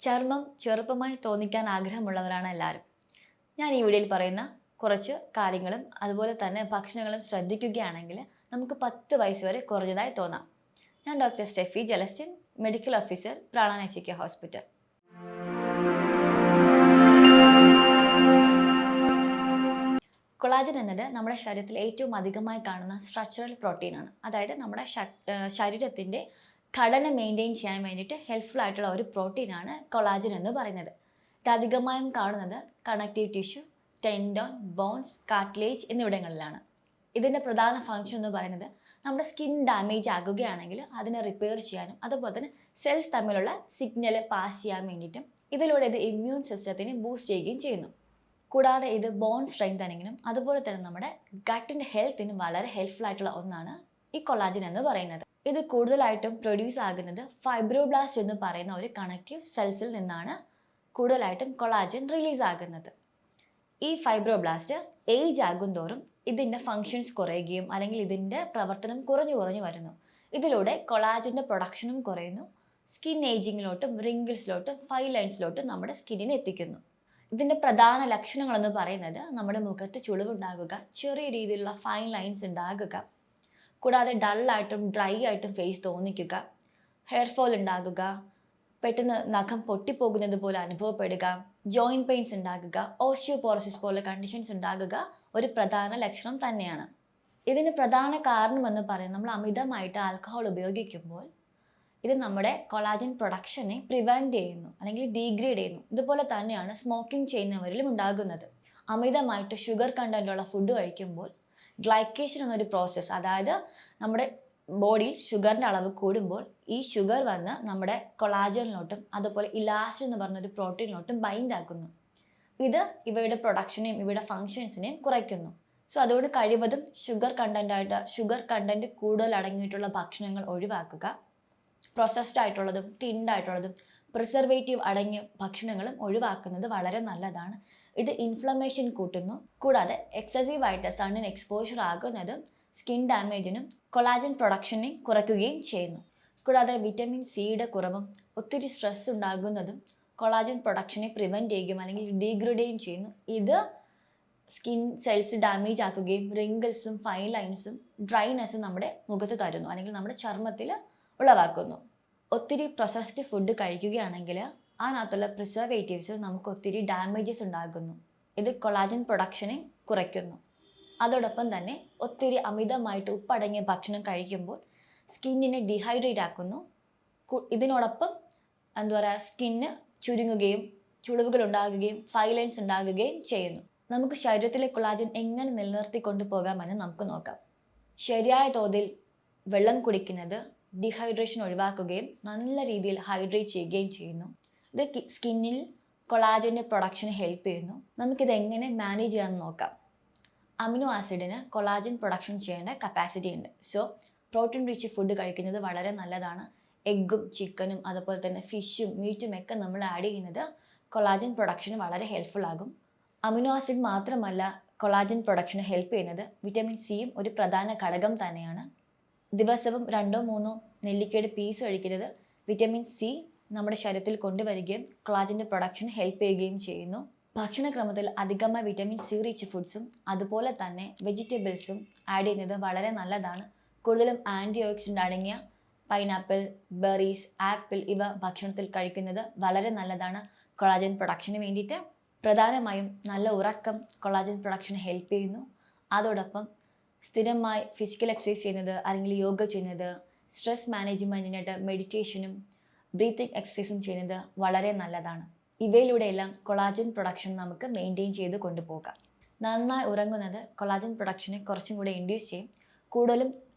ചർമ്മം ചെറുപ്പമായി തോന്നിക്കാൻ ആഗ്രഹമുള്ളവരാണ് എല്ലാവരും. ഞാൻ ഈ വീഡിയോയിൽ പറയുന്ന കുറച്ച് കാര്യങ്ങളും അതുപോലെ തന്നെ ഭക്ഷണങ്ങളും ശ്രദ്ധിക്കുകയാണെങ്കിൽ നമുക്ക് 10 വയസ്സ് വരെ കുറഞ്ഞതായി തോന്നാം. ഞാൻ doctor Steffi Jelastin, medical officer, പ്രാണാനച്ചിക്ക ഹോസ്പിറ്റൽ. കൊളാജൻ എന്നത് നമ്മുടെ ശരീരത്തിൽ ഏറ്റവും അധികമായി കാണുന്ന സ്ട്രക്ചറൽ പ്രോട്ടീനാണ്. അതായത് നമ്മുടെ ശരീരത്തിൻ്റെ ഘടന മെയിൻറ്റെയിൻ ചെയ്യാൻ വേണ്ടിയിട്ട് ഹെൽപ്ഫുൾ ആയിട്ടുള്ള ഒരു പ്രോട്ടീനാണ് കൊളാജൻ എന്ന് പറയുന്നത്. ഇത് അധികമായും കാണുന്നത് connective tissue, tendon, bones, cartilage എന്നിവിടങ്ങളിലാണ്. ഇതിൻ്റെ പ്രധാന ഫംഗ്ഷൻ എന്ന് പറയുന്നത് നമ്മുടെ സ്കിൻ ഡാമേജ് ആകുകയാണെങ്കിൽ അതിനെ റിപ്പയർ ചെയ്യാനും അതുപോലെ തന്നെ സെൽസ് തമ്മിലുള്ള സിഗ്നൽ പാസ് ചെയ്യാൻ വേണ്ടിയിട്ടും ഇതിലൂടെ ഇത് ഇമ്മ്യൂൺ സിസ്റ്റത്തിനെ ബൂസ്റ്റ് ചെയ്യുകയും ചെയ്യുന്നു. കൂടാതെ ഇത് ബോൺ സ്ട്രെങ്തനിങ്ങിനും അതുപോലെ തന്നെ നമ്മുടെ ഗട്ടിൻ്റെ ഹെൽത്തിനും വളരെ ഹെൽപ്ഫുൾ ആയിട്ടുള്ള ഒന്നാണ് ഈ കൊളാജൻ എന്ന് പറയുന്നത്. ഇത് കൂടുതലായിട്ടും പ്രൊഡ്യൂസ് ആകുന്നത് ഫൈബ്രോബ്ലാസ്റ്റ് എന്ന് പറയുന്ന ഒരു കണക്റ്റീവ് സെൽസിൽ നിന്നാണ് കൂടുതലായിട്ടും കൊളാജൻ റിലീസ് ആകുന്നത്. ഈ ഫൈബ്രോബ്ലാസ്റ്റ് ഏജ് ആകും തോറും ഇതിൻ്റെ ഫങ്ഷൻസ് കുറയുകയും അല്ലെങ്കിൽ ഇതിൻ്റെ പ്രവർത്തനം കുറഞ്ഞു വരുന്നു. ഇതിലൂടെ കൊളാജൻ്റെ പ്രൊഡക്ഷനും കുറയുന്നു, സ്കിൻ ഏജിങ്ങിലോട്ടും റിങ്കിൾസിലോട്ടും ഫൈൻ ലൈൻസിലോട്ടും നമ്മുടെ സ്കിന്നിനെ എത്തിക്കുന്നു. ഇതിൻ്റെ പ്രധാന ലക്ഷണങ്ങളെന്ന് പറയുന്നത് നമ്മുടെ മുഖത്ത് ചുളിവുണ്ടാകുക, ചെറിയ രീതിയിലുള്ള ഫൈൻ ലൈൻസ് ഉണ്ടാകുക, കൂടാതെ ഡള്ളായിട്ടും ഡ്രൈ ആയിട്ടും ഫേസ് തോന്നിക്കുക, ഹെയർ ഫോൾ ഉണ്ടാകുക, പെട്ടെന്ന് നഖം പൊട്ടിപ്പോകുന്നത് പോലെ അനുഭവപ്പെടുക, ജോയിൻറ്റ് പെയിൻസ് ഉണ്ടാകുക, ഓസ്റ്റിയോപോറോസിസ് പോലെ കണ്ടീഷൻസ് ഉണ്ടാകുക ഒരു പ്രധാന ലക്ഷണം തന്നെയാണ്. ഇതിന് പ്രധാന കാരണമെന്ന് പറയുന്നത് നമ്മൾ അമിതമായിട്ട് ആൽക്കഹോൾ ഉപയോഗിക്കുമ്പോൾ ഇത് നമ്മുടെ കൊളാജൻ പ്രൊഡക്ഷനെ പ്രിവെൻറ്റ് ചെയ്യുന്നു അല്ലെങ്കിൽ ഡീഗ്രേഡ് ചെയ്യുന്നു. ഇതുപോലെ തന്നെയാണ് സ്മോക്കിംഗ് ചെയ്യുന്നവരിലും ഉണ്ടാകുന്നത്. അമിതമായിട്ട് ഷുഗർ കണ്ടൻറ്റുള്ള ഫുഡ് കഴിക്കുമ്പോൾ ഗ്ലൈക്കേഷൻ എന്നൊരു പ്രോസസ്സ്, അതായത് നമ്മുടെ ബോഡിയിൽ ഷുഗറിൻ്റെ അളവ് കൂടുമ്പോൾ ഈ ഷുഗർ വന്ന് നമ്മുടെ കൊളാജനിലോട്ടും അതുപോലെ ഇലാസ്റ്റിൻ എന്ന് പറഞ്ഞൊരു പ്രോട്ടീനിലോട്ടും ബൈൻഡ് ആക്കുന്നു. ഇത് ഇവയുടെ പ്രൊഡക്ഷനെയും ഇവയുടെ ഫങ്ഷൻസിനെയും കുറയ്ക്കുന്നു. സോ അതുകൊണ്ട് കഴിവതും ഷുഗർ കണ്ടൻറ്റ് കൂടുതൽ അടങ്ങിയിട്ടുള്ള ഭക്ഷണങ്ങൾ ഒഴിവാക്കുക. പ്രോസസ്ഡ് ആയിട്ടുള്ളതും ടിൻഡ് ആയിട്ടുള്ളതും പ്രിസർവേറ്റീവ് അടങ്ങിയ ഭക്ഷണങ്ങളും ഒഴിവാക്കുന്നത് വളരെ നല്ലതാണ്. ഇത് ഇൻഫ്ലമേഷൻ കൂട്ടുന്നു. കൂടാതെ എക്സസീവായിട്ട് സണ്ണിന് എക്സ്പോഷർ ആകുന്നതും സ്കിൻ ഡാമേജിനും കൊളാജൻ പ്രൊഡക്ഷനെയും കുറയ്ക്കുകയും ചെയ്യുന്നു. കൂടാതെ വിറ്റമിൻ സിയുടെ കുറവും ഒത്തിരി സ്ട്രെസ് ഉണ്ടാകുന്നതും കൊളാജൻ പ്രൊഡക്ഷനെ പ്രിവെൻറ്റ് ചെയ്യുകയും അല്ലെങ്കിൽ ഡീഗ്രേഡ് ചെയ്യുകയും ചെയ്യുന്നു. ഇത് സ്കിൻ സെൽസ് ഡാമേജ് ആക്കുകയും റിങ്കിൾസും ഫൈൻ ലൈൻസും ഡ്രൈനെസ്സും നമ്മുടെ മുഖത്ത് തരുന്നു അല്ലെങ്കിൽ നമ്മുടെ ചർമ്മത്തിൽ ഉളവാക്കുന്നു. ഒത്തിരി പ്രൊസസ്ഡ് ഫുഡ് കഴിക്കുകയാണെങ്കിൽ അതിനകത്തുള്ള പ്രിസർവേറ്റീവ്സ് നമുക്ക് ഒത്തിരി ഡാമേജസ് ഉണ്ടാകുന്നു. ഇത് കൊളാജൻ പ്രൊഡക്ഷനെ കുറയ്ക്കുന്നു. അതോടൊപ്പം തന്നെ ഒത്തിരി അമിതമായിട്ട് ഉപ്പടങ്ങിയ ഭക്ഷണം കഴിക്കുമ്പോൾ സ്കിന്നിനെ ഡീഹൈഡ്രേറ്റ് ആക്കുന്നു. ഇതിനോടൊപ്പം സ്കിന്ന് ചുരുങ്ങുകയും ചുളിവുകൾ ഉണ്ടാകുകയും ഫൈൻ ലൈൻസ് ഉണ്ടാകുകയും ചെയ്യുന്നു. നമുക്ക് ശരീരത്തിലെ കൊളാജൻ എങ്ങനെ നിലനിർത്തി കൊണ്ടുപോകാമെന്ന് നമുക്ക് നോക്കാം. ശരിയായ തോതിൽ വെള്ളം കുടിക്കുന്നത് ഡീഹൈഡ്രേഷൻ ഒഴിവാക്കുകയും നല്ല രീതിയിൽ ഹൈഡ്രേറ്റ് ചെയ്യുകയും ചെയ്യുന്നു. ഇത് സ്കിന്നിൽ കൊളാജൻ്റെ പ്രൊഡക്ഷന് ഹെൽപ്പ് ചെയ്യുന്നു. നമുക്കിത് എങ്ങനെ മാനേജ് ചെയ്യാമെന്ന് നോക്കാം. അമിനോ ആസിഡിന് കൊളാജൻ പ്രൊഡക്ഷൻ ചെയ്യേണ്ട കപ്പാസിറ്റി ഉണ്ട്. സോ പ്രോട്ടീൻ റിച്ച് ഫുഡ് കഴിക്കുന്നത് വളരെ നല്ലതാണ്. എഗ്ഗും ചിക്കനും അതുപോലെ തന്നെ ഫിഷും മീറ്റും ഒക്കെ നമ്മൾ ആഡ് ചെയ്യുന്നത് കൊളാജൻ പ്രൊഡക്ഷന് വളരെ ഹെൽപ്ഫുൾ ആകും. അമിനോ ആസിഡ് മാത്രമല്ല കൊളാജൻ പ്രൊഡക്ഷന് ഹെൽപ്പ് ചെയ്യുന്നത് വിറ്റമിൻ സിയും ഒരു പ്രധാന ഘടകം തന്നെയാണ്. ദിവസവും 2-3 നെല്ലിക്കയുടെ പീസ് കഴിക്കുന്നത് വിറ്റമിൻ സി നമ്മുടെ ശരീരത്തിൽ കൊണ്ടുവരികയും കൊളാജൻ്റെ പ്രൊഡക്ഷന് ഹെൽപ്പ് ചെയ്യുകയും ചെയ്യുന്നു. ഭക്ഷണക്രമത്തിൽ അധികമായി വിറ്റമിൻ സി റിച്ച് ഫുഡ്സും അതുപോലെ തന്നെ വെജിറ്റബിൾസും ആഡ് ചെയ്യുന്നത് വളരെ നല്ലതാണ്. കൂടുതലും ആൻറ്റി ഓക്സിഡൻ്റ് അടങ്ങിയ പൈനാപ്പിൾ, ബെറീസ്, ആപ്പിൾ ഇവ ഭക്ഷണത്തിൽ കഴിക്കുന്നത് വളരെ നല്ലതാണ് കൊളാജൻ പ്രൊഡക്ഷന് വേണ്ടിയിട്ട്. പ്രധാനമായും നല്ല ഉറക്കം കൊളാജൻ പ്രൊഡക്ഷന് ഹെൽപ്പ് ചെയ്യുന്നു. അതോടൊപ്പം സ്ഥിരമായി ഫിസിക്കൽ എക്സസൈസ് ചെയ്യുന്നത് അല്ലെങ്കിൽ യോഗ ചെയ്യുന്നത്, സ്ട്രെസ് മാനേജ്മെൻറ്റിനായിട്ട് മെഡിറ്റേഷനും ബ്രീത്തിങ് എക്സസൈസും ചെയ്യുന്നത് വളരെ നല്ലതാണ്. ഇവയിലൂടെയെല്ലാം കൊളാജൻ പ്രൊഡക്ഷൻ നമുക്ക് മെയിൻറ്റെയിൻ ചെയ്ത് കൊണ്ടുപോകാം. നന്നായി ഉറങ്ങുന്നത് കൊളാജൻ പ്രൊഡക്ഷനെ കുറച്ചും കൂടെ ഇൻഡ്യൂസ് ചെയ്യും. കൂടുതലും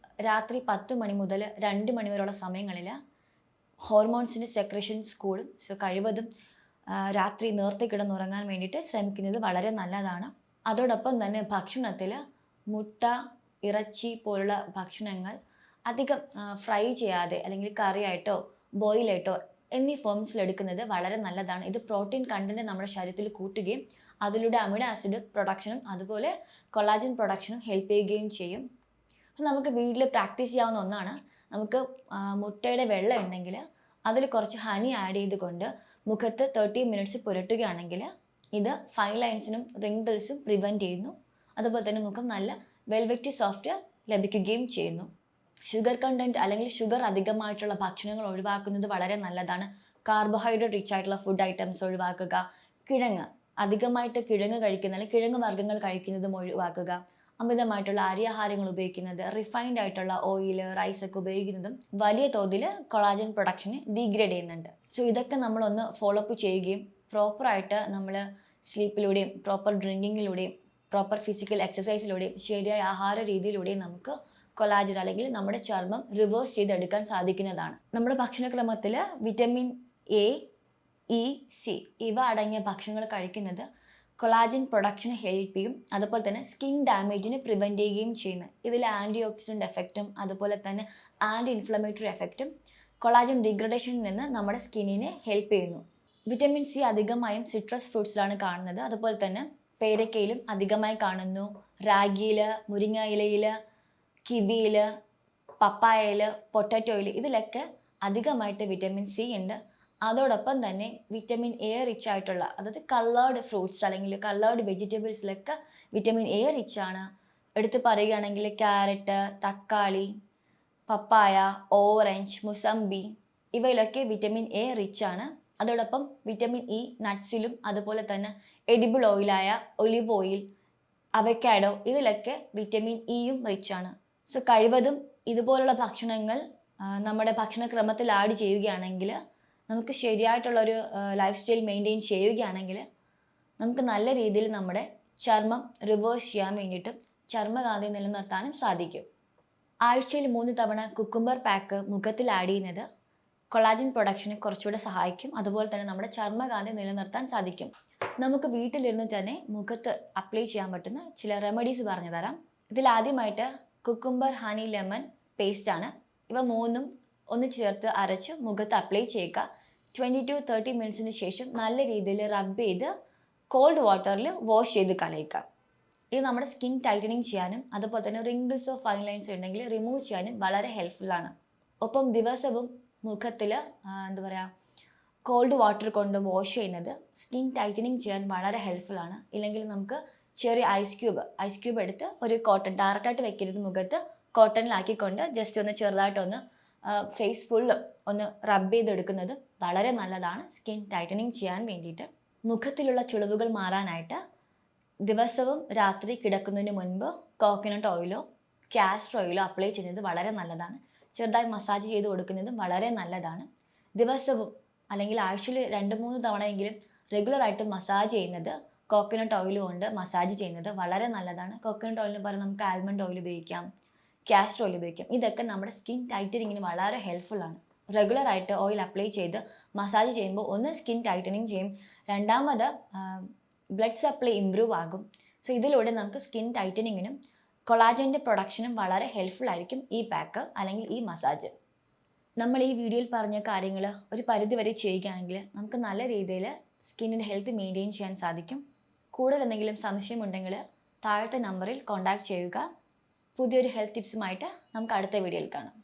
രാത്രി 10 മണി മുതൽ 2 മണി വരെയുള്ള സമയങ്ങളിൽ ഹോർമോൺസിൻ്റെ സെക്രഷൻസ് കൂടും. സോ കഴിവതും രാത്രി നേരത്തെ കിടന്നുറങ്ങാൻ വേണ്ടിയിട്ട് ശ്രമിക്കുന്നത് വളരെ നല്ലതാണ്. അതോടൊപ്പം തന്നെ ഭക്ഷണത്തിൽ മുട്ട, ഇറച്ചി പോലുള്ള ഭക്ഷണങ്ങൾ അധികം ഫ്രൈ ചെയ്യാതെ അല്ലെങ്കിൽ കറിയായിട്ടോ ബോയിലായിട്ടോ എന്നീ ഫോംസിൽ എടുക്കുന്നത് വളരെ നല്ലതാണ്. ഇത് പ്രോട്ടീൻ കണ്ടന്റ് നമ്മുടെ ശരീരത്തിൽ കൂട്ടുകയും അതിലൂടെ അമിനോ ആസിഡ് പ്രൊഡക്ഷനും അതുപോലെ കൊളാജൻ പ്രൊഡക്ഷനും ഹെൽപ്പ് ചെയ്യുകയും ചെയ്യും. നമുക്ക് വീട്ടിൽ പ്രാക്ടീസ് ചെയ്യാവുന്ന ഒന്നാണ്. നമുക്ക് മുട്ടയുടെ വെള്ള ഉണ്ടെങ്കിൽ അതിൽ കുറച്ച് ഹണി ആഡ് ചെയ്തുകൊണ്ട് മുഖത്ത് 30 മിനിറ്റ്സ് പുരട്ടുകയാണെങ്കിൽ ഇത് ഫൈൻ ലൈൻസിനും റിങ്കിൾസും പ്രിവെൻറ്റ് ചെയ്യുന്നു. അതുപോലെ തന്നെ മുഖം നല്ല വെൽവെറ്റി സോഫ്റ്റ് ലഭിക്കുകയും ചെയ്യുന്നു. ഷുഗർ കണ്ടൻറ്റ് അല്ലെങ്കിൽ ഷുഗർ അധികമായിട്ടുള്ള ഭക്ഷണങ്ങൾ ഒഴിവാക്കുന്നത് വളരെ നല്ലതാണ്. കാർബോഹൈഡ്രേറ്റ് റിച്ച് ആയിട്ടുള്ള ഫുഡ് ഐറ്റംസ് ഒഴിവാക്കുക. അധികമായിട്ട് കിഴങ്ങ് കഴിക്കുന്ന അല്ലെങ്കിൽ കിഴങ്ങ് വർഗ്ഗങ്ങൾ കഴിക്കുന്നതും ഒഴിവാക്കുക. അമിതമായിട്ടുള്ള അരിയാഹാരങ്ങൾ ഉപയോഗിക്കുന്നത്, റിഫൈൻഡ് ആയിട്ടുള്ള ഓയിൽ, റൈസ് ഒക്കെ ഉപയോഗിക്കുന്നതും വലിയ തോതിൽ കൊളാജൻ പ്രൊഡക്ഷനെ ഡീഗ്രേഡ് ചെയ്യുന്നുണ്ട്. സോ ഇതൊക്കെ നമ്മളൊന്ന് ഫോളോ അപ്പ് ചെയ്യുകയും പ്രോപ്പറായിട്ട് നമ്മൾ സ്ലീപ്പിലൂടെയും പ്രോപ്പർ ഡ്രിങ്കിങ്ങിലൂടെയും പ്രോപ്പർ ഫിസിക്കൽ എക്സസൈസിലൂടെയും ശരിയായ ആഹാര രീതിയിലൂടെയും നമുക്ക് കൊളാജൻ അല്ലെങ്കിൽ നമ്മുടെ ചർമ്മം റിവേഴ്സ് ചെയ്തെടുക്കാൻ സാധിക്കുന്നതാണ്. നമ്മുടെ ഭക്ഷണക്രമത്തിൽ വിറ്റമിൻ എ, ഇ, സി ഇവ അടങ്ങിയ ഭക്ഷണങ്ങൾ കഴിക്കുന്നത് കൊളാജൻ പ്രൊഡക്ഷന് ഹെൽപ്പ് ചെയ്യും. അതുപോലെ തന്നെ സ്കിൻ ഡാമേജിനെ പ്രിവെൻറ്റ് ചെയ്യുകയും ചെയ്യുന്നു. ഇതിൽ ആൻറ്റി ഓക്സിഡൻറ്റ് എഫക്റ്റും അതുപോലെ തന്നെ ആൻറ്റി ഇൻഫ്ലമേറ്ററി എഫക്റ്റും കൊളാജൻ ഡീഗ്രഡേഷനിൽ നിന്ന് നമ്മുടെ സ്കിന്നിനെ ഹെൽപ്പ് ചെയ്യുന്നു. വിറ്റമിൻ സി അധികമായും സിട്രസ് ഫ്രൂട്ട്സിലാണ് കാണുന്നത്. അതുപോലെ തന്നെ പേരക്കയിലും അധികമായി കാണുന്നു. റാഗിയിൽ, മുരിങ്ങ ഇലയിൽ, കിവിയിൽ, പപ്പായയിൽ, പൊട്ടാറ്റോയിൽ ഇതിലൊക്കെ അധികമായിട്ട് വിറ്റമിൻ സി ഉണ്ട്. അതോടൊപ്പം തന്നെ വിറ്റമിൻ എ റിച്ച് ആയിട്ടുള്ള അതായത് കളേർഡ് ഫ്രൂട്ട്സ് അല്ലെങ്കിൽ കളേർഡ് വെജിറ്റബിൾസിലൊക്കെ വിറ്റമിൻ എ റിച്ച് ആണ്. എടുത്ത് പറയുകയാണെങ്കിൽ ക്യാരറ്റ്, തക്കാളി, പപ്പായ, ഓറഞ്ച്, മുസമ്പി ഇവയിലൊക്കെ വിറ്റമിൻ എ റിച്ച് ആണ്. അതോടൊപ്പം വിറ്റമിൻ ഇ നട്ട്സിലും അതുപോലെ തന്നെ എഡിബിൾ ഓയിലായ ഒലിവ് ഓയിൽ, അവക്കാഡോ ഇതിലൊക്കെ വിറ്റമിൻ ഇയും റിച്ച് ആണ്. സോ കഴിവതും ഇതുപോലുള്ള ഭക്ഷണങ്ങൾ നമ്മുടെ ഭക്ഷണക്രമത്തിൽ ആഡ് ചെയ്യുകയാണെങ്കിൽ, നമുക്ക് ശരിയായിട്ടുള്ളൊരു ലൈഫ് സ്റ്റൈൽ മെയിൻറ്റെയിൻ ചെയ്യുകയാണെങ്കിൽ നമുക്ക് നല്ല രീതിയിൽ നമ്മുടെ ചർമ്മം റിവേഴ്സ് ചെയ്യാൻ വേണ്ടിയിട്ടും ചർമ്മകാന്തി നിലനിർത്താനും സാധിക്കും. ആഴ്ചയിൽ 3 തവണ കുക്കുംബർ പാക്ക് മുഖത്തിൽ ആഡ് ചെയ്യുന്നത് കൊളാജൻ പ്രൊഡക്ഷനെ കുറച്ചുകൂടെ സഹായിക്കും. അതുപോലെ തന്നെ നമ്മുടെ ചർമ്മകാന്തി നിലനിർത്താൻ സാധിക്കും. നമുക്ക് വീട്ടിലിരുന്ന് തന്നെ മുഖത്ത് അപ്ലൈ ചെയ്യാൻ പറ്റുന്ന ചില റെമഡീസ് പറഞ്ഞു തരാം. ഇതിൽ ആദ്യമായിട്ട് കുക്കുംബർ, ഹണി, ലെമൺ പേസ്റ്റാണ്. ഇവ മൂന്നും ഒന്നിച്ച് ചേർത്ത് അരച്ച് മുഖത്ത് അപ്ലൈ ചെയ്യുക. 20 to 30 മിനിറ്റ്സിന് ശേഷം നല്ല രീതിയിൽ റബ്ബ് ചെയ്ത് കോൾഡ് വാട്ടറിൽ വാഷ് ചെയ്ത് കളയുക. ഇത് നമ്മുടെ സ്കിൻ ടൈറ്റനിങ് ചെയ്യാനും അതുപോലെ തന്നെ റിങ്കിൾസോ ഫൈൻ ലൈൻസ് ഉണ്ടെങ്കിൽ റിമൂവ് ചെയ്യാനും വളരെ ഹെൽപ്ഫുള്ളാണ്. ഒപ്പം ദിവസവും മുഖത്തിൽ കോൾഡ് വാട്ടർ കൊണ്ട് വാഷ് ചെയ്യുന്നത് സ്കിൻ ടൈറ്റനിങ് ചെയ്യാൻ വളരെ ഹെൽപ്ഫുള്ളാണ്. ഇല്ലെങ്കിൽ നമുക്ക് ചെറിയ ഐസ് ക്യൂബ് എടുത്ത് ഒരു കോട്ടൺ ഡയറക്റ്റായിട്ട് വെക്കരുത്, മുഖത്ത് കോട്ടണിലാക്കിക്കൊണ്ട് ജസ്റ്റ് ഒന്ന് ചെറുതായിട്ടൊന്ന് ഫേസ് ഫുള്ള് ഒന്ന് റബ്ബ് ചെയ്തെടുക്കുന്നത് വളരെ നല്ലതാണ് സ്കിൻ ടൈറ്റനിങ് ചെയ്യാൻ വേണ്ടിയിട്ട്. മുഖത്തിലുള്ള ചുളിവുകൾ മാറാനായിട്ട് ദിവസവും രാത്രി കിടക്കുന്നതിന് മുൻപ് കോക്കനട്ട് ഓയിലോ കാസ്റ്റർ ഓയിലോ അപ്ലൈ ചെയ്യുന്നത് വളരെ നല്ലതാണ്. ചെറുതായി മസാജ് ചെയ്ത് കൊടുക്കുന്നതും വളരെ നല്ലതാണ്. ദിവസവും അല്ലെങ്കിൽ ആഴ്ചയിൽ 2-3 തവണയെങ്കിലും റെഗുലറായിട്ട് മസാജ് ചെയ്യുന്നത്, കോക്കനട്ട് ഓയിൽ കൊണ്ട് മസാജ് ചെയ്യുന്നത് വളരെ നല്ലതാണ്. കോക്കനട്ട് ഓയിലിന് പകരം നമുക്ക് ആൽമണ്ട് ഓയിൽ ഉപയോഗിക്കാം, കാസ്റ്റർ ഓയിൽ ഉപയോഗിക്കാം. ഇതൊക്കെ നമ്മുടെ സ്കിൻ ടൈറ്റനിങ്ങിന് വളരെ ഹെൽപ്ഫുള്ളാണ്. റെഗുലറായിട്ട് ഓയിൽ അപ്ലൈ ചെയ്ത് മസാജ് ചെയ്യുമ്പോൾ ഒന്ന് സ്കിൻ ടൈറ്റനിങ് ചെയ്യും, രണ്ടാമത് ബ്ലഡ് സപ്ലൈ ഇമ്പ്രൂവ് ആകും. സോ ഇതിലൂടെ നമുക്ക് സ്കിൻ ടൈറ്റനിങ്ങിനും കൊളാജൻ്റെ പ്രൊഡക്ഷനും വളരെ ഹെൽപ്ഫുൾ ആയിരിക്കും ഈ പാക്ക് അല്ലെങ്കിൽ ഈ മസാജ്. നമ്മൾ ഈ വീഡിയോയിൽ പറഞ്ഞ കാര്യങ്ങൾ ഒരു പരിധി വരെ ചെയ്യുകയാണെങ്കിൽ നമുക്ക് നല്ല രീതിയിൽ സ്കിന്നിൻ്റെ ഹെൽത്ത് മെയിൻറ്റെയിൻ ചെയ്യാൻ സാധിക്കും. കൂടുതൽ എന്തെങ്കിലും സംശയമുണ്ടെങ്കിൽ താഴത്തെ നമ്പറിൽ കോൺടാക്റ്റ് ചെയ്യുക. പുതിയൊരു ഹെൽത്ത് ടിപ്സുമായിട്ട് നമുക്ക് അടുത്ത വീഡിയോയിൽ കാണാം.